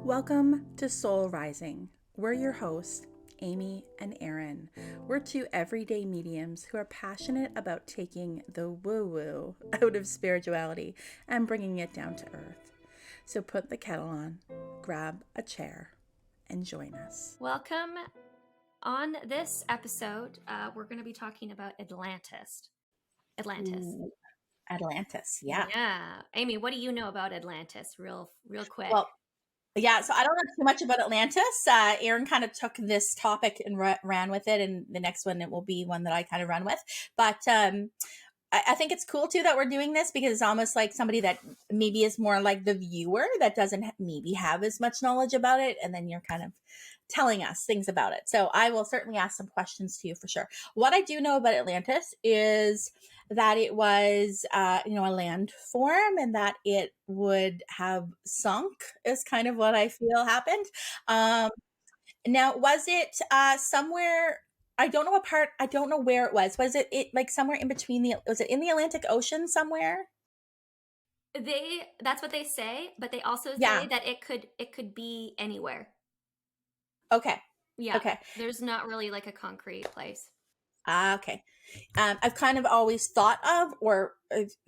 Welcome to Soul Rising. We're your hosts, Amy and Erin. We're two everyday mediums who are passionate about taking the woo-woo out of spirituality and bringing it down to earth. So put the kettle on, grab a chair, and join us. Welcome. On this episode, we're going to be talking about Atlantis. Ooh, Atlantis, yeah. Yeah. Amy, what do you know about Atlantis? Real quick. Well, yeah, so I don't know too much about Atlantis. Erin kind of took this topic and ran with it, and the next one it will be one that I kind of run with. But I think it's cool too that we're doing this because it's almost like somebody that maybe is more like the viewer that doesn't maybe have as much knowledge about it, and then you're kind of telling us things about it. So I will certainly ask some questions to you for sure. What I do know about Atlantis is that it was, a landform, and that it would have sunk is kind of what I feel happened. Now, was it somewhere? I don't know what part. I don't know where it was. Was it like somewhere in between was it in the Atlantic Ocean somewhere? That's what they say, but they also Yeah. say that it could be anywhere. Okay. Yeah. Okay. There's not really like a concrete place. Okay. I've kind of always thought of or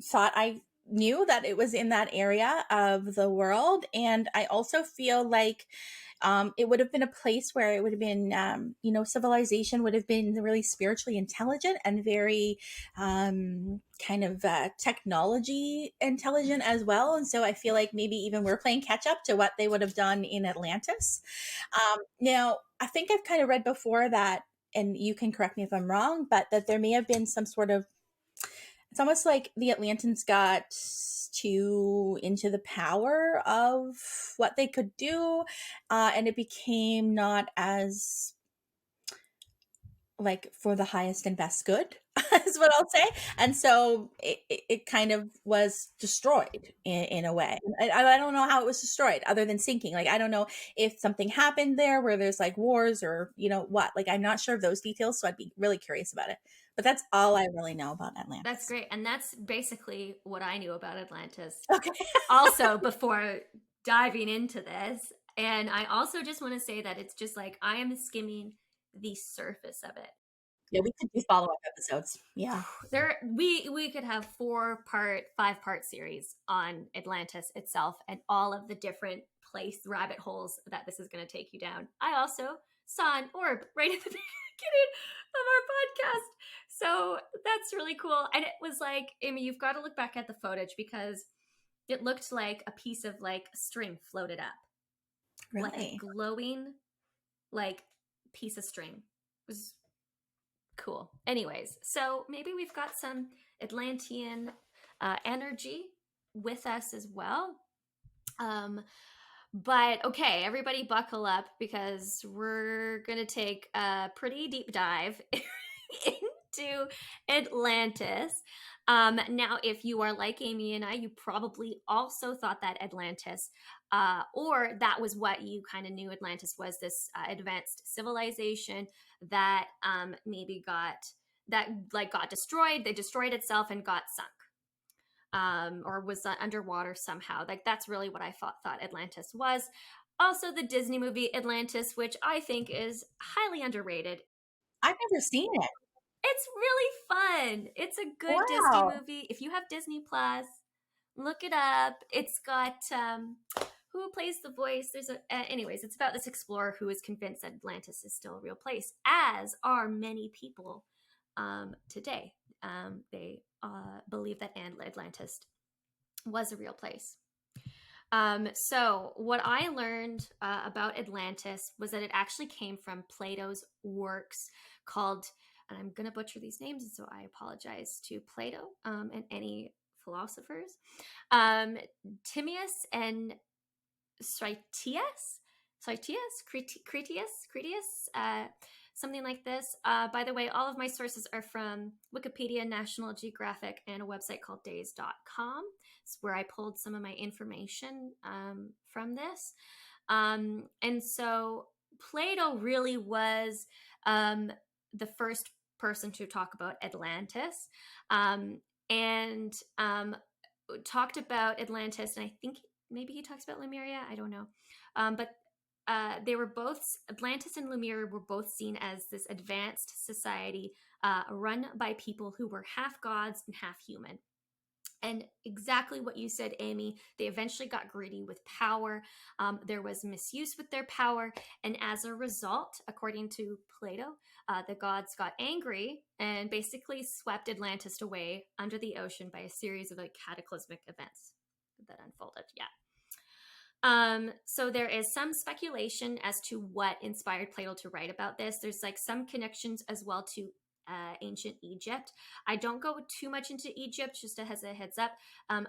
thought I knew that it was in that area of the world. And I also feel like it would have been a place where it would have been, civilization would have been really spiritually intelligent and very kind of technology intelligent as well. And so I feel like maybe even we're playing catch up to what they would have done in Atlantis. Now, I think I've kind of read before that, and you can correct me if I'm wrong, but that there may have been some sort of, it's almost like the Atlanteans got too into the power of what they could do, and it became not as like for the highest and best good is what I'll say. And so it kind of was destroyed in a way. I don't know how it was destroyed other than sinking. Like, I don't know if something happened there where there's like wars or, what, like, I'm not sure of those details. So I'd be really curious about it. But that's all I really know about Atlantis. That's great. And that's basically what I knew about Atlantis. Okay. Also, before diving into this. And I also just want to say that it's just like I am skimming the surface of it. Yeah, we could do follow-up episodes. Yeah. We could have 5-part series on Atlantis itself and all of the different rabbit holes that this is going to take you down. I also saw an orb right at the beginning of our podcast. So that's really cool. And it was like, Amy, you've got to look back at the footage because it looked like a piece of like string floated up. Really? Like a glowing like piece of string. It was cool. Anyways, so maybe we've got some Atlantean energy with us as well. But okay, everybody buckle up because we're going to take a pretty deep dive into Atlantis. Now, if you are like Amy and I, you probably also thought that Atlantis, or that was what you kind of knew Atlantis was, this advanced civilization that maybe got destroyed. They destroyed itself and got sunk, or was underwater somehow. Like that's really what I thought Atlantis was. Also, the Disney movie Atlantis, which I think is highly underrated. I've never seen it. It's really fun. It's a good Disney movie. If you have Disney Plus, look it up. It's got who plays the voice? Anyways, it's about this explorer who is convinced that Atlantis is still a real place, as are many people today. They believe that Atlantis was a real place. So what I learned about Atlantis was that it actually came from Plato's works called, and I'm going to butcher these names, so I apologize to Plato and any philosophers, Timaeus and Critias, something like this. By the way, all of my sources are from Wikipedia, National Geographic, and a website called days.com. It's where I pulled some of my information from this. And so Plato really was the first person to talk about Atlantis, and talked about Atlantis, and I think maybe he talks about Lemuria. I don't know. But they were both, Atlantis and Lemuria were both seen as this advanced society run by people who were half gods and half human. And exactly what you said, Amy, they eventually got greedy with power. There was misuse with their power. And as a result, according to Plato, the gods got angry and basically swept Atlantis away under the ocean by a series of like cataclysmic events that unfolded. Yeah. So there is some speculation as to what inspired Plato to write about this. There's like some connections as well to ancient Egypt. I don't go too much into Egypt, just as a heads up,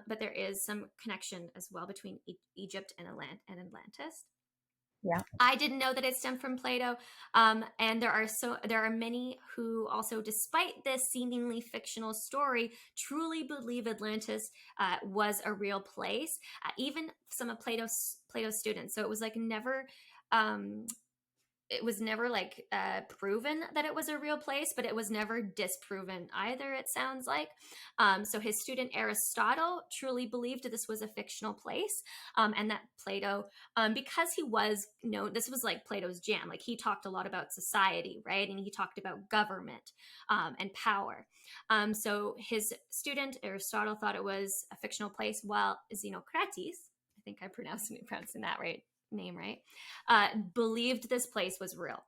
but there is some connection as well between Egypt and Atlantis. Yeah. I didn't know that it stemmed from Plato, and there are many who also, despite this seemingly fictional story, truly believe Atlantis was a real place. Even some of Plato's students. So it was like never. It was never like proven that it was a real place, but it was never disproven either, it sounds like. So his student Aristotle truly believed this was a fictional place, and that Plato, because he was known, this was like Plato's jam. Like he talked a lot about society, right? And he talked about government and power. So his student Aristotle thought it was a fictional place, while Xenocrates, I think I'm pronouncing that right, name right, believed this place was real.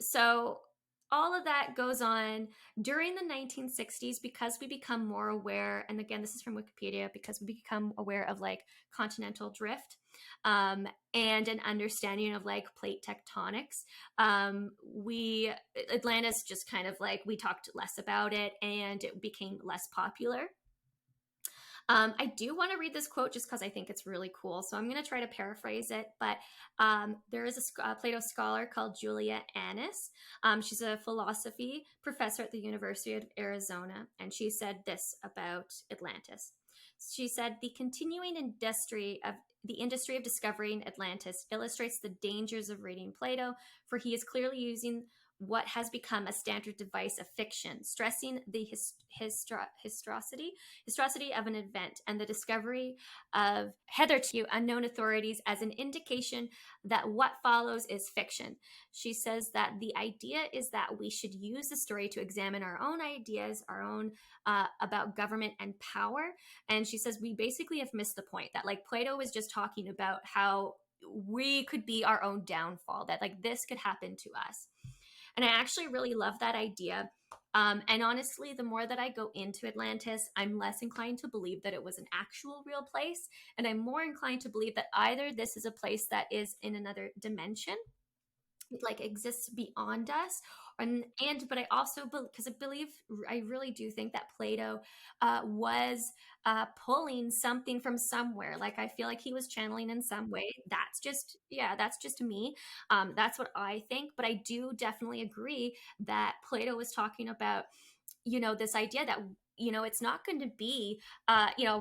So all of that goes on during the 1960s, because we become more aware, and again, this is from Wikipedia, because we become aware of like continental drift and an understanding of like plate tectonics. Atlantis just kind of like, we talked less about it and it became less popular. I do want to read this quote just because I think it's really cool. So I'm going to try to paraphrase it. But there is a Plato scholar called Julia Annis. She's a philosophy professor at the University of Arizona. And she said this about Atlantis. She said, the continuing industry of discovering Atlantis illustrates the dangers of reading Plato, for he is clearly using what has become a standard device of fiction, stressing the historicity of an event and the discovery of hitherto unknown authorities as an indication that what follows is fiction. She says that the idea is that we should use the story to examine our own ideas, our own about government and power. And she says we basically have missed the point, that like Plato was just talking about how we could be our own downfall, that like this could happen to us. And I actually really love that idea. And honestly, the more that I go into Atlantis, I'm less inclined to believe that it was an actual real place. And I'm more inclined to believe that either this is a place that is in another dimension, like exists beyond us, but I also, because I really do think that Plato was pulling something from somewhere. Like I feel like he was channeling in some way. That's just me. That's what I think. But I do definitely agree that Plato was talking about, this idea that it's not going to be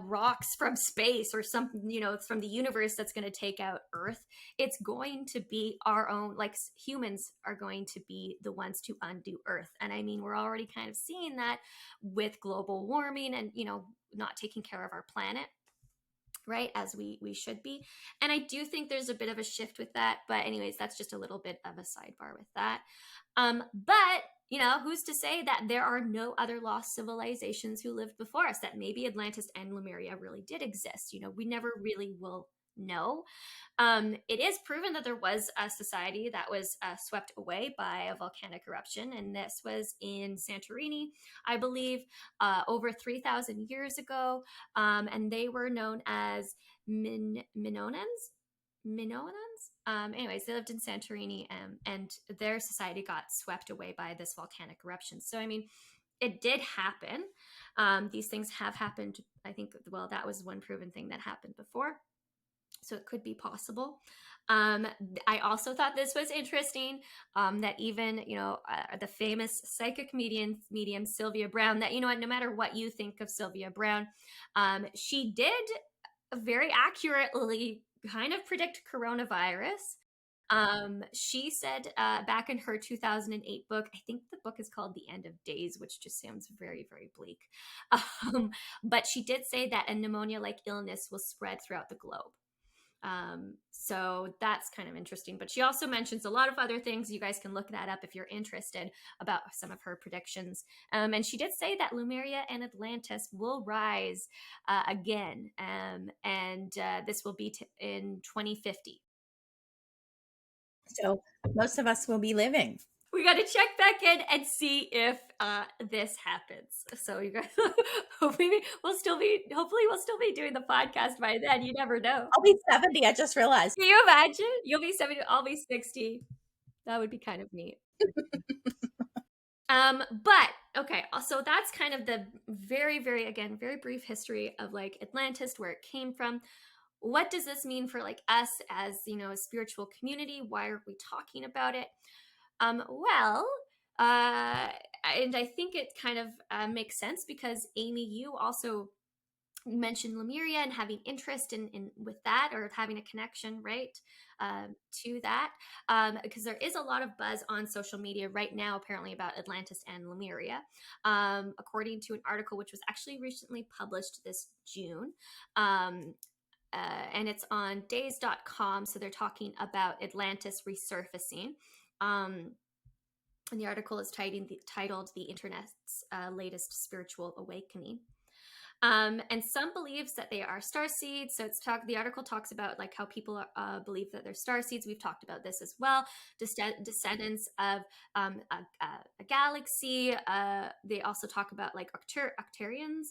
rocks from space or something, it's from the universe that's going to take out Earth. It's going to be our own, like humans are going to be the ones to undo Earth. And I mean, we're already kind of seeing that with global warming and not taking care of our planet, right, as we should be. And I do think there's a bit of a shift with that, but anyways, that's just a little bit of a sidebar with that. But who's to say that there are no other lost civilizations who lived before us, that maybe Atlantis and Lemuria really did exist? We never really will know. It is proven that there was a society that was swept away by a volcanic eruption, and this was in Santorini, I believe, over 3,000 years ago, and they were known as Minoans. Anyways, they lived in Santorini, and their society got swept away by this volcanic eruption. So, I mean, it did happen. These things have happened. I think, well, that was one proven thing that happened before. So it could be possible. I also thought this was interesting, that even, the famous psychic medium Sylvia Browne, that, no matter what you think of Sylvia Browne, she did very accurately kind of predict coronavirus. She said back in her 2008 book, I think the book is called The End of Days, which just sounds very, very bleak. But she did say that a pneumonia-like illness will spread throughout the globe. So that's kind of interesting. But she also mentions a lot of other things. You guys can look that up if you're interested about some of her predictions. And she did say that Lemuria and Atlantis will rise again, and this will be in 2050. So most of us will be living. We got to check back in and see if this happens. So you guys, hopefully we'll still be doing the podcast by then. You never know. I'll be 70. I just realized. Can you imagine? You'll be 70. I'll be 60. That would be kind of neat. But okay, so that's kind of the very, very, again, very brief history of like Atlantis, where it came from. What does this mean for like us as, you know, a spiritual community? Why are we talking about it? Well, and I think it kind of makes sense because Amy, you also mentioned Lemuria and having interest in with that, or having a connection, right, to that, because there is a lot of buzz on social media right now, apparently, about Atlantis and Lemuria, according to an article which was actually recently published this June. And it's on days.com. So they're talking about Atlantis resurfacing. And the article is titled The Internet's Latest Spiritual Awakening. And some believes that they are star seeds. So the article talks about like how people believe that they're star seeds. We've talked about this as well. Descendants of a galaxy. They also talk about like Octarians,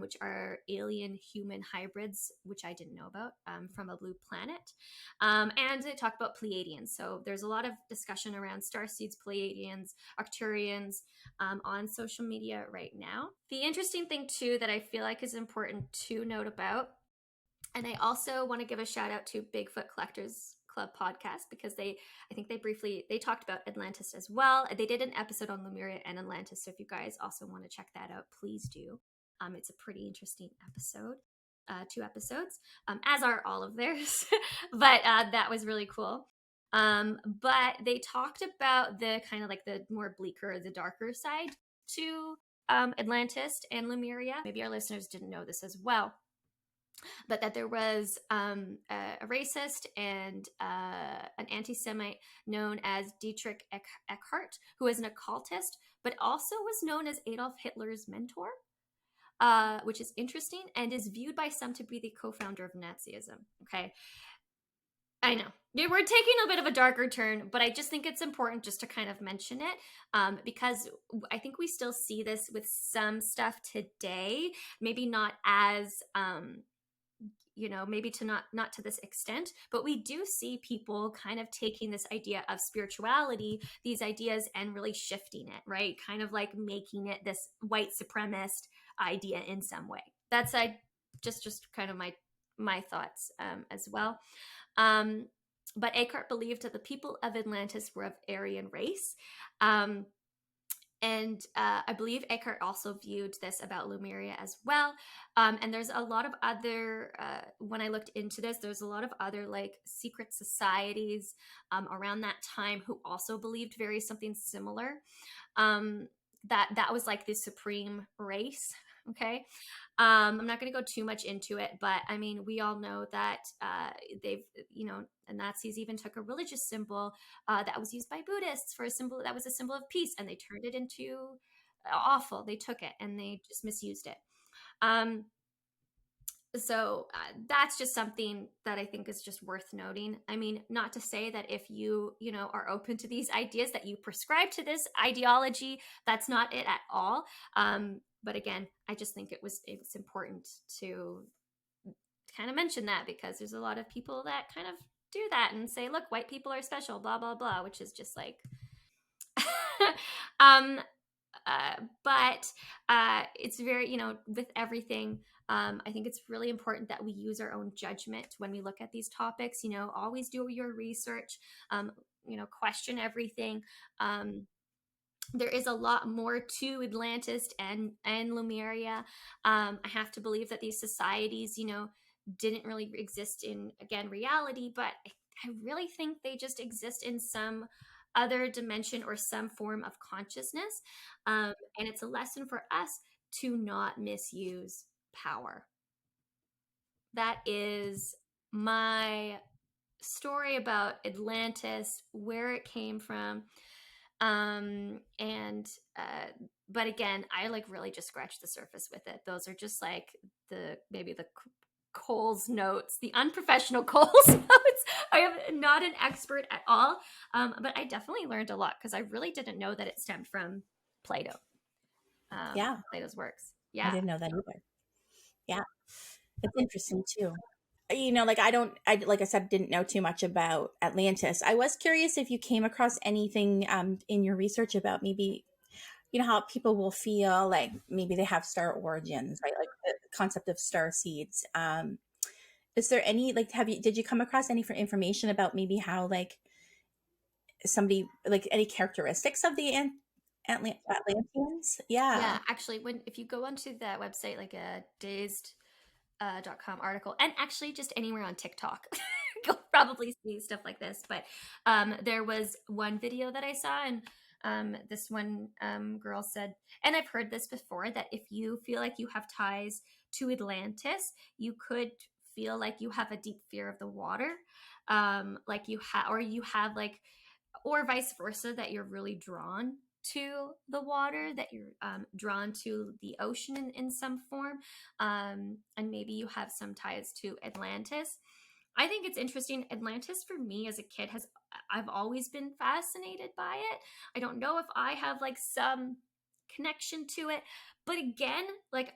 which are alien human hybrids, which I didn't know about, from a blue planet. And they talk about Pleiadians. So there's a lot of discussion around star seeds, Pleiadians, Octarians on social media right now. The interesting thing too that I feel like is important to note about, and I also want to give a shout out to Bigfoot Collectors Club podcast, because I think they talked about Atlantis as well. They did an episode on Lemuria and Atlantis, so if you guys also want to check that out, please do. It's a pretty interesting episode, 2 episodes, as are all of theirs. But that was really cool. But they talked about the kind of like the more bleaker, the darker side to Atlantis and Lemuria. Maybe our listeners didn't know this as well, but that there was a racist and an anti-Semite known as Dietrich Eckart, who was an occultist, but also was known as Adolf Hitler's mentor, which is interesting and is viewed by some to be the co-founder of Nazism. Okay. I know. We're taking a bit of a darker turn, but I just think it's important just to kind of mention it, because I think we still see this with some stuff today, maybe not as, maybe not to this extent, but we do see people kind of taking this idea of spirituality, these ideas, and really shifting it, right? Kind of like making it this white supremacist idea in some way. That's just kind of my thoughts as well. But Eckhart believed that the people of Atlantis were of Aryan race. And I believe Eckhart also viewed this about Lemuria as well. And there's a lot of other, when I looked into this, there's a lot of other like secret societies around that time who also believed something similar. That was like the supreme race. Okay. I'm not going to go too much into it, but I mean, we all know that the Nazis even took a religious symbol that was used by Buddhists for a symbol that was a symbol of peace, and they turned it into awful. They took it and they just misused it. So that's just something that I think is just worth noting. I mean, not to say that if you are open to these ideas that you prescribe to this ideology, that's not it at all. But again, I just think it's important to kind of mention that, because there's a lot of people that kind of do that and say, look, white people are special, blah, blah, blah, which is just like, but it's very, with everything, I think it's really important that we use our own judgment when we look at these topics. Always do your research, question everything. There is a lot more to Atlantis and Lemuria. I have to believe that these societies, didn't really exist in, again, reality, but I really think they just exist in some other dimension or some form of consciousness. And it's a lesson for us to not misuse power. That is my story about Atlantis, where it came from. And but again, I like really just scratched the surface with it. Those are just like maybe the Cole's notes, the unprofessional Cole's notes. I am not an expert at all, but I definitely learned a lot because I really didn't know that it stemmed from Plato. Yeah, Plato's works. I Yeah. didn't know that either. Yeah, it's interesting too. Like like I said, didn't know too much about Atlantis. I was curious if you came across anything in your research about maybe, how people will feel like maybe they have star origins, right? Like the concept of star seeds. Is there any, like, did you come across any information about maybe how, like, somebody, like, any characteristics of the Atlanteans? Yeah. Yeah, actually, if you go onto that website, like a dazed.com article, and actually just anywhere on TikTok, you'll probably see stuff like this. But there was one video that I saw, and this one girl said, and I've heard this before, that if you feel like you have ties to Atlantis, you could feel like you have a deep fear of the water, like or you have like, or vice versa, that you're really drawn to the water, that you're drawn to the ocean in some form, and maybe you have some ties to Atlantis. I think it's interesting. Atlantis for me as a kid I've always been fascinated by it. I don't know if I have like some connection to it, but again, like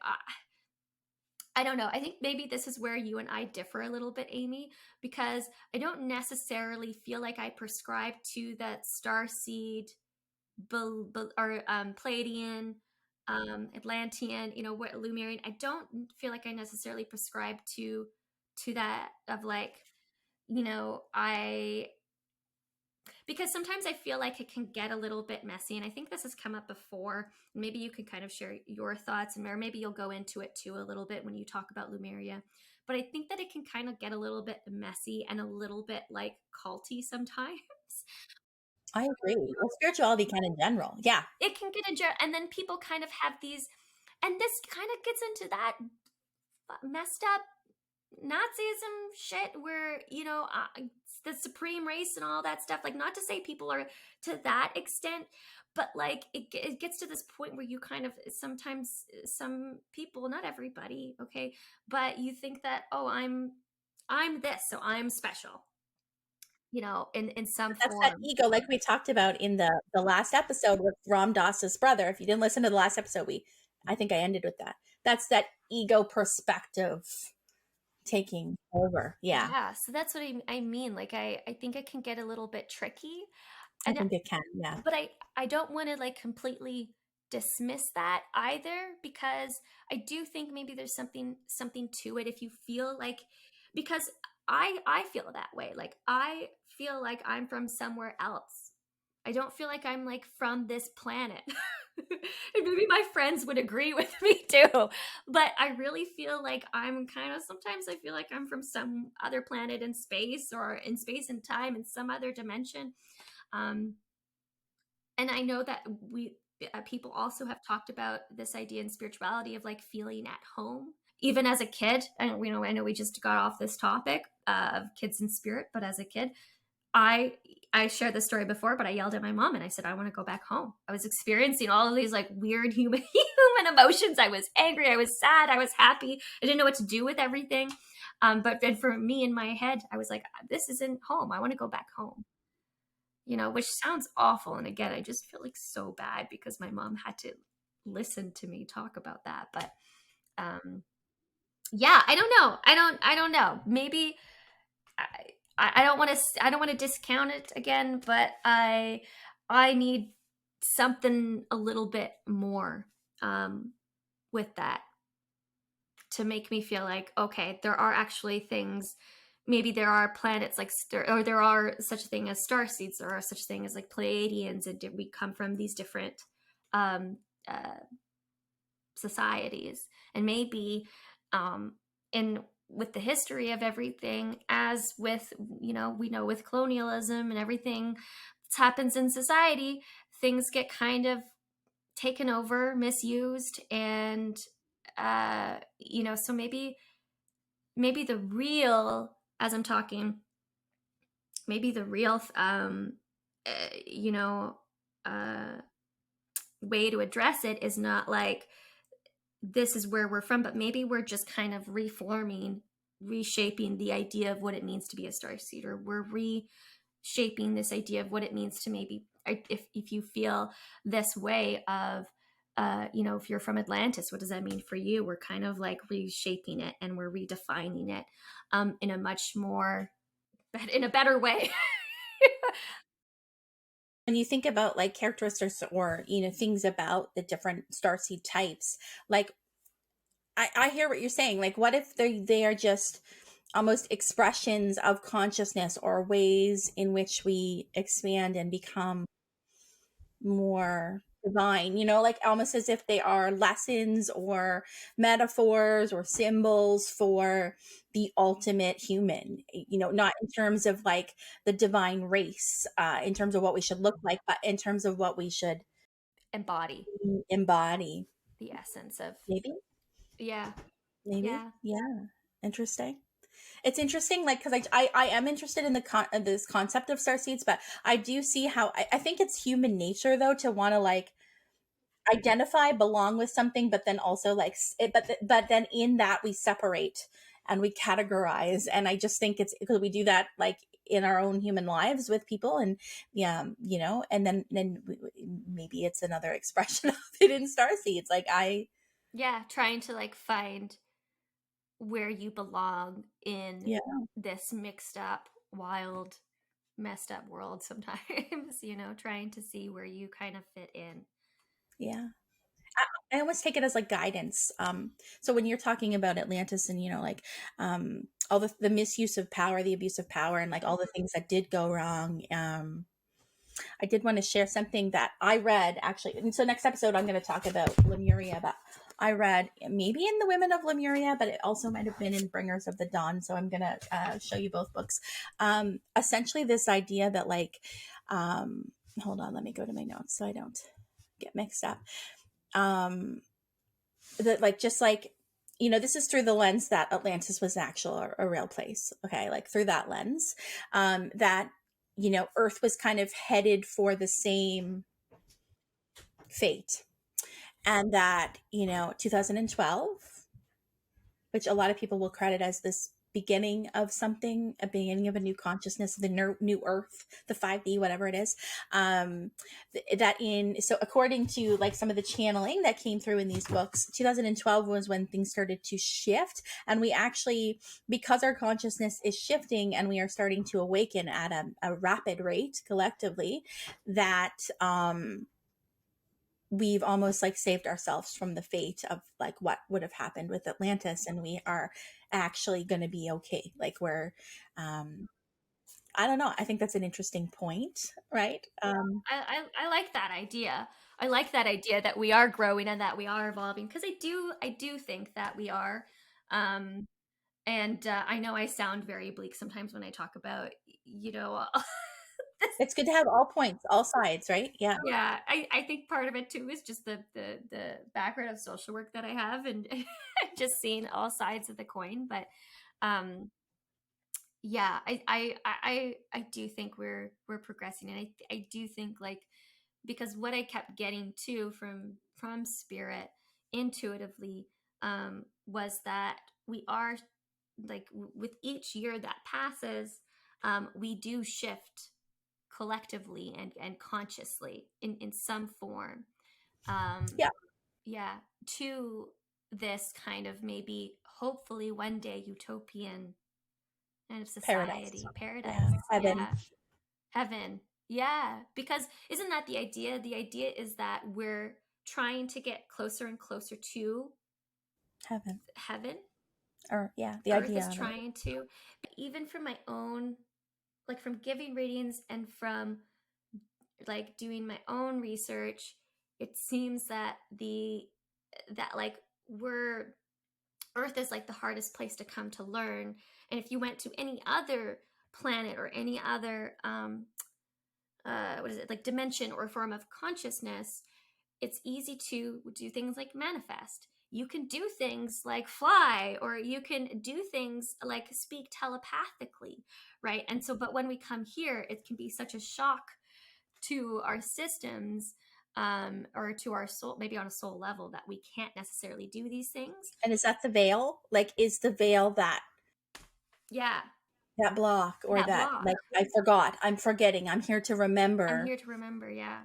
I don't know. I think maybe this is where you and I differ a little bit, Amy, because I don't necessarily feel like I prescribe to that starseed or Palladian, Atlantean, what Lumerian. I don't feel like I necessarily prescribe to that of like, I because sometimes I feel like it can get a little bit messy, and I think this has come up before. Maybe you can kind of share your thoughts, or maybe you'll go into it too a little bit when you talk about Lumeria. But I think that it can kind of get a little bit messy and a little bit like culty sometimes. I agree. Well, spirituality kind of in general. Yeah. It can get and then people kind of have these, and this kind of gets into that messed up Nazism shit where, the supreme race and all that stuff. Like, not to say people are to that extent, but like it gets to this point where you kind of sometimes, some people, not everybody, okay, but you think that, oh, I'm this, so I'm special, in some That's that form. ego, like we talked about in the last episode with Ram Dass's brother. If you didn't listen to the last episode, I think I ended with that. That's that ego perspective taking over. Yeah, Yeah, so that's what I mean. Like, I think it can get a little bit tricky, I and think it can. Yeah. but I don't want to like completely dismiss that either, because I do think maybe there's something to it if you feel like, because I feel that way. Like, I feel like I'm from somewhere else. I don't feel like I'm like from this planet. And maybe my friends would agree with me too. But I really feel like I'm kind of, sometimes I feel like I'm from some other planet in space, or in space and time, in some other dimension. Um, and I know that people also have talked about this idea in spirituality of like feeling at home. Even as a kid, and I know we just got off this topic of kids in spirit, but as a kid, I I shared this story before, but I yelled at my mom and I said, I want to go back home. I was experiencing all of these like weird human human emotions. I was angry, I was sad, I was happy. I didn't know what to do with everything. But then for me in my head, I was like, this isn't home. I want to go back home. Which sounds awful. And again, I just feel like so bad because my mom had to listen to me talk about that. But um yeah, I don't know. I don't know. Maybe I don't want to discount it again, but I need something a little bit more with that to make me feel like, okay, there are actually things. Maybe there are planets like or there are such a thing as star seeds. There are such a thing as like Pleiadians, and we come from these different um, uh, societies, and maybe in with the history of everything, as with, we know with colonialism and everything that happens in society, things get kind of taken over, misused, and so maybe the real, as I'm talking, maybe the real uh, you know uh way to address it is not like this is where we're from, but maybe we're just kind of reforming, reshaping the idea of what it means to be a starseeder. We're reshaping this idea of what it means to maybe, if you feel this way of, if you're from Atlantis, what does that mean for you? We're kind of like reshaping it, and we're redefining it in a much more, in a better way. When you think about like characteristics or things about the different starseed types, like I hear what you're saying. Like, what if they are just almost expressions of consciousness or ways in which we expand and become more divine, like almost as if they are lessons or metaphors or symbols for the ultimate human, not in terms of like the divine race, in terms of what we should look like, but in terms of what we should Embody embody. the essence of, Maybe, yeah, maybe, yeah, yeah. Interesting. It's interesting, like, because I am interested in this concept of starseeds, but I do see how I think it's human nature though to want to like identify, belong with something, but then also like but then in that we separate and we categorize, and I just think it's because we do that like in our own human lives with people, and yeah, and then maybe it's another expression of it in starseeds. Like yeah, trying to like find where you belong in yeah, this mixed up, wild, messed up world sometimes, trying to see where you kind of fit in. yeah. I almost take it as like guidance. So when you're talking about Atlantis and like all the misuse of power, the abuse of power, and like all the things that did go wrong, I did want to share something that I read actually. And so next episode I'm going to talk about Lemuria, but I read maybe in the Women of Lemuria, but it also might have been in Bringers of the Dawn. So I'm going to show you both books. Essentially, this idea that like, hold on, let me go to my notes so I don't get mixed up. That like just like this is through the lens that Atlantis was actual a real place, okay, like through that lens, that Earth was kind of headed for the same fate, and that 2012, which a lot of people will credit as this beginning of something, a beginning of a new consciousness, the new Earth, the 5D, whatever it is. So according to like some of the channeling that came through in these books, 2012 was when things started to shift. And we actually, because our consciousness is shifting and we are starting to awaken at a rapid rate collectively, that, we've almost like saved ourselves from the fate of like what would have happened with Atlantis, and we are actually going to be okay. Like we're, I don't know. I think that's an interesting point, right? I like that idea. I like that idea that we are growing and that we are evolving, because I do think that we are. Um, and I know I sound very bleak sometimes when I talk about, this. It's good to have all points, all sides, right? Yeah. Yeah, I think part of it too is just the background of social work that I have, and just seeing all sides of the coin. But um, yeah, I do think we're progressing, and I do think, like, because what I kept getting to from spirit intuitively, was that we are, like, with each year that passes, we do shift collectively and consciously in some form, um Yeah. yeah, to this kind of, maybe hopefully one day, utopian kind of Paradise. society, paradise, Yeah. Heaven. yeah, heaven, yeah, because isn't that the idea? The idea is that we're trying to get closer and closer to Heaven. heaven. Or yeah, the Earth idea is of it. trying to, even from my own, like, from giving readings and from, like, doing my own research, it seems that like, we're Earth is like the hardest place to come to learn. And if you went to any other planet or any other what is it, like dimension or form of consciousness, it's easy to do things like manifest. You can do things like fly, or you can do things like speak telepathically, right? And so, but when we come here, it can be such a shock to our systems, or to our soul, maybe on a soul level, that we can't necessarily do these things. And is that the veil? Like, is the veil that Yeah, that block, or that that, block. like, I forgot, I'm forgetting, I'm here to I'm remember? here to remember. Yeah.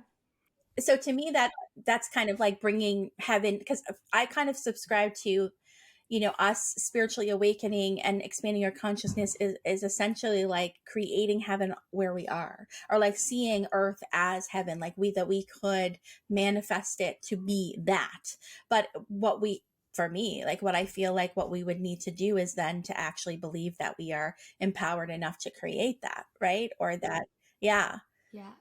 So to me, that's kind of like bringing heaven, because I kind of subscribe to, us spiritually awakening and expanding our consciousness is essentially like creating heaven where we are, or like seeing earth as heaven, like we could manifest it to be that. But for me, like what I feel like what we would need to do is then to actually believe that we are empowered enough to create that, right? Or that, yeah. Yeah.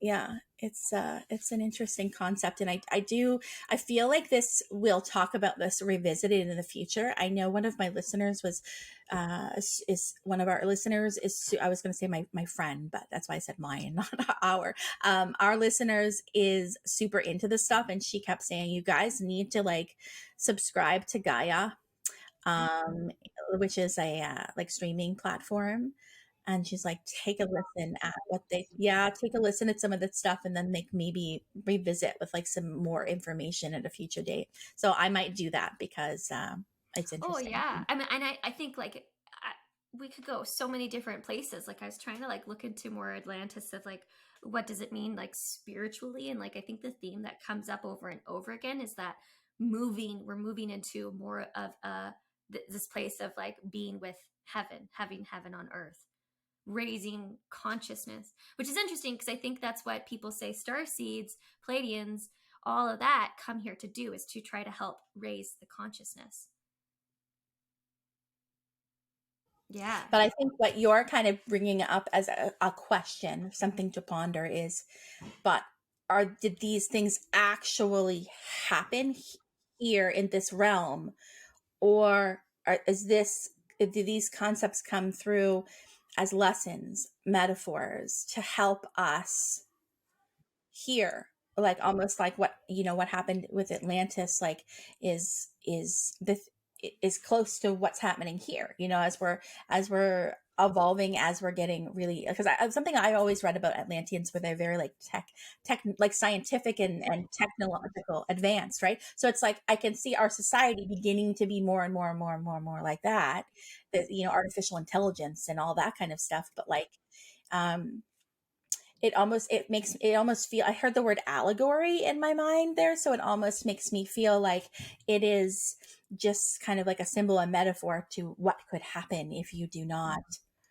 Yeah, it's an interesting concept, and I feel like this, we'll talk about this revisited in the future. I know one of my listeners was is one of our listeners is, I was going to say my friend, but that's why I said mine, not our listeners is super into this stuff, and she kept saying, you guys need to like subscribe to Gaia, um, which is a like streaming platform. And she's like, take a listen at what take a listen at some of that stuff, and then like maybe revisit with like some more information at a future date. So I might do that because it's Oh interesting. yeah. I mean, and I think like we could go so many different places. Like I was trying to like look into more Atlantis of like what does it mean like spiritually, and like I think the theme that comes up over and over again is that we're moving into more of this place of like being with heaven, having heaven on earth, raising consciousness, which is interesting because I think that's what people say star seeds, Pleiadians, all of that come here to do, is to try to help raise the consciousness. Yeah. But I think what you're kind of bringing up as a question, something to ponder, is, but did these things actually happen here in this realm, or do these concepts come through as lessons, metaphors to help us here, like almost like what happened with Atlantis, like is this is close to what's happening here, as we're evolving, as we're getting really, because something I always read about Atlanteans where they're very like tech like scientific and technological advanced, right? So it's like I can see our society beginning to be more and more and more and more and more like that, artificial intelligence and all that kind of stuff. But like um it almost feel, I heard the word allegory in my mind there, so it almost makes me feel like it is just kind of like a symbol, a metaphor to what could happen if you do not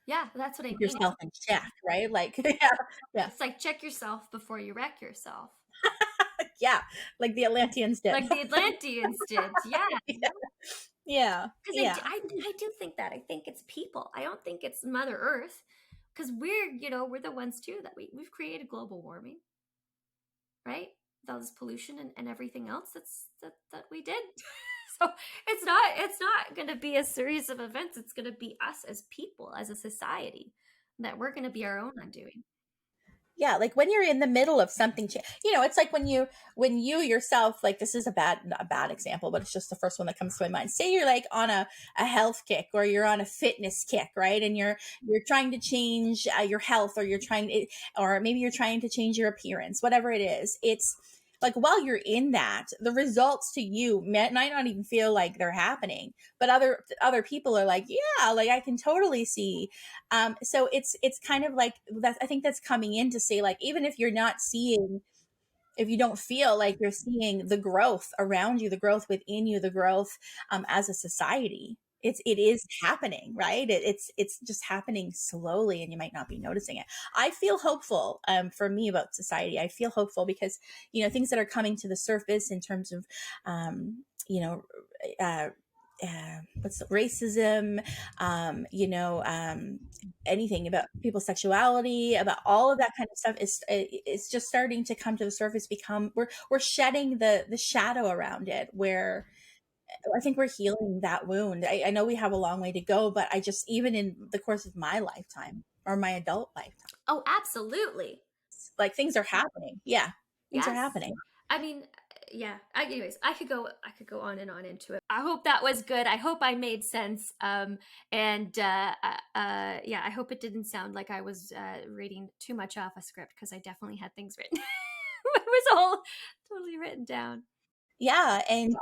Yeah, that's what I keep mean. yourself in check, right? Like yeah, yeah, It's like check yourself before you wreck yourself. yeah, like the Atlanteans did. Like the Atlanteans did. Yeah. Yeah, yeah, Because yeah. I do think that. I think it's people. I don't think it's Mother Earth. Because we're the ones too that we've created global warming, right? With all this pollution and everything else that we did. So it's not going to be a series of events. It's going to be us as people, as a society, that we're going to be our own undoing. Yeah, like when you're in the middle of something, it's like when you yourself, like, this is not a bad example, but it's just the first one that comes to my mind. Say you're like on a health kick, or you're on a fitness kick, right? And you're trying to change your health, or or maybe you're trying to change your appearance, whatever it is. It's like while you're in that, the results to you might not even feel like they're happening, but other people are like, yeah, like I can totally see. So it's kind of like that. I think that's coming in to say, like, even if you're not seeing, if you don't feel like you're seeing the growth around you, the growth within you, the growth as a society, it is happening, right? It's just happening slowly, and you might not be noticing it. I feel hopeful for me about society. I feel hopeful because things that are coming to the surface in terms of you know uh, what's racism, anything about people's sexuality, about all of that kind of stuff is just starting to come to the surface. We're shedding the shadow around it, where I think we're healing that wound. I know we have a long way to go, but I just, even in the course of my lifetime or my adult lifetime, Oh, absolutely. like things are happening. Yeah, things are Yes. happening. I mean, yeah. Anyways, I could go on and on into it. I hope that was good. I hope I made sense. Yeah, I hope it didn't sound like I was reading too much off a script, because I definitely had things written. It was all totally written down. Yeah, and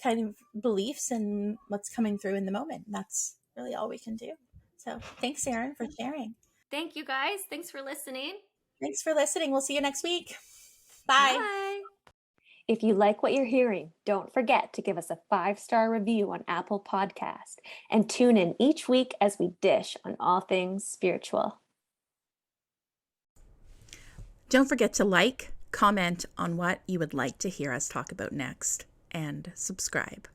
kind of beliefs and what's coming through in the moment. That's really all we can do. So thanks, Erin, for sharing. Thank you guys. Thanks for listening. Thanks for listening. We'll see you next week. Bye. Bye. If you like what you're hearing, don't forget to give us a 5-star review on Apple Podcast and tune in each week as we dish on all things spiritual. Don't forget to like, comment on what you would like to hear us talk about next, and subscribe.